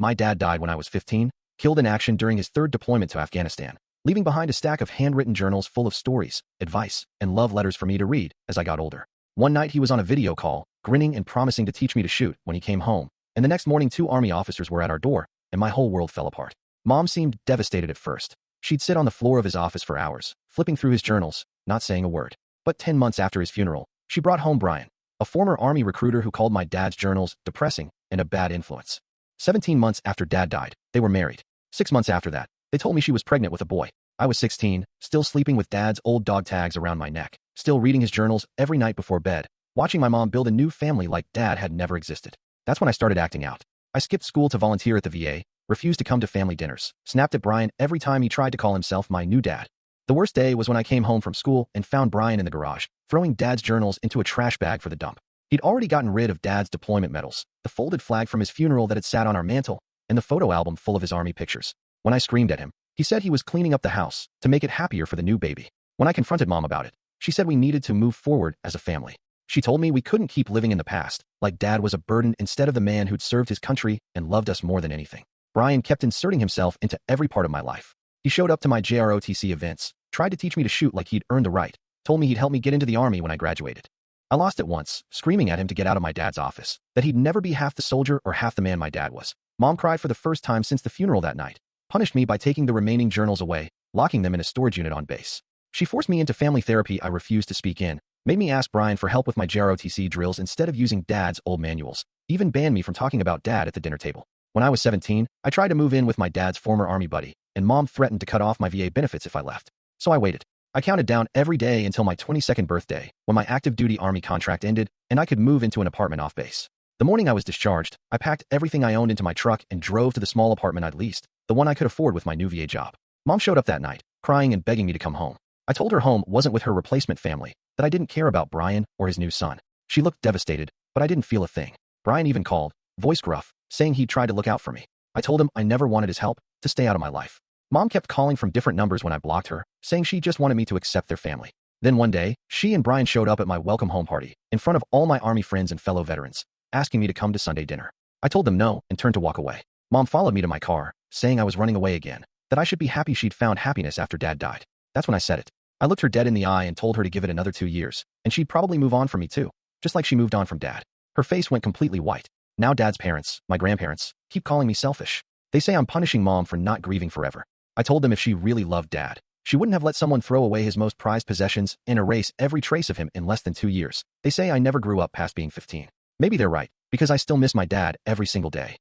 My dad died when I was 15, killed in action during his third deployment to Afghanistan, leaving behind a stack of handwritten journals full of stories, advice, and love letters for me to read as I got older. One night he was on a video call, grinning and promising to teach me to shoot when he came home, and the next morning 2 Army officers were at our door, and my whole world fell apart. Mom seemed devastated at first. She'd sit on the floor of his office for hours, flipping through his journals, not saying a word. But 10 months after his funeral, she brought home Brian, a former Army recruiter who called my dad's journals depressing and a bad influence. 17 months after Dad died, they were married. 6 months after that, they told me she was pregnant with a boy. I was 16, still sleeping with Dad's old dog tags around my neck, still reading his journals every night before bed, watching my mom build a new family like Dad had never existed. That's when I started acting out. I skipped school to volunteer at the VA, refused to come to family dinners, snapped at Brian every time he tried to call himself my new dad. The worst day was when I came home from school and found Brian in the garage, throwing Dad's journals into a trash bag for the dump. He'd already gotten rid of Dad's deployment medals, the folded flag from his funeral that had sat on our mantle, and the photo album full of his Army pictures. When I screamed at him, he said he was cleaning up the house to make it happier for the new baby. When I confronted Mom about it, she said we needed to move forward as a family. She told me we couldn't keep living in the past, like Dad was a burden instead of the man who'd served his country and loved us more than anything. Brian kept inserting himself into every part of my life. He showed up to my JROTC events, tried to teach me to shoot like he'd earned the right, told me he'd help me get into the Army when I graduated. I lost it once, screaming at him to get out of my dad's office, that he'd never be half the soldier or half the man my dad was. Mom cried for the first time since the funeral that night, punished me by taking the remaining journals away, locking them in a storage unit on base. She forced me into family therapy I refused to speak in, made me ask Brian for help with my JROTC drills instead of using Dad's old manuals, even banned me from talking about Dad at the dinner table. When I was 17, I tried to move in with my dad's former Army buddy, and Mom threatened to cut off my VA benefits if I left. So I waited. I counted down every day until my 22nd birthday, when my active duty Army contract ended and I could move into an apartment off base. The morning I was discharged, I packed everything I owned into my truck and drove to the small apartment I'd leased, the one I could afford with my new VA job. Mom showed up that night, crying and begging me to come home. I told her home wasn't with her replacement family, that I didn't care about Brian or his new son. She looked devastated, but I didn't feel a thing. Brian even called, voice gruff, saying he'd tried to look out for me. I told him I never wanted his help, to stay out of my life. Mom kept calling from different numbers when I blocked her, saying she just wanted me to accept their family. Then one day, she and Brian showed up at my welcome home party, in front of all my Army friends and fellow veterans, asking me to come to Sunday dinner. I told them no and turned to walk away. Mom followed me to my car, saying I was running away again, that I should be happy she'd found happiness after Dad died. That's when I said it. I looked her dead in the eye and told her to give it another 2 years, and she'd probably move on from me too, just like she moved on from Dad. Her face went completely white. Now Dad's parents, my grandparents, keep calling me selfish. They say I'm punishing Mom for not grieving forever. I told them if she really loved Dad, she wouldn't have let someone throw away his most prized possessions and erase every trace of him in less than 2 years. They say I never grew up past being 15. Maybe they're right, because I still miss my dad every single day.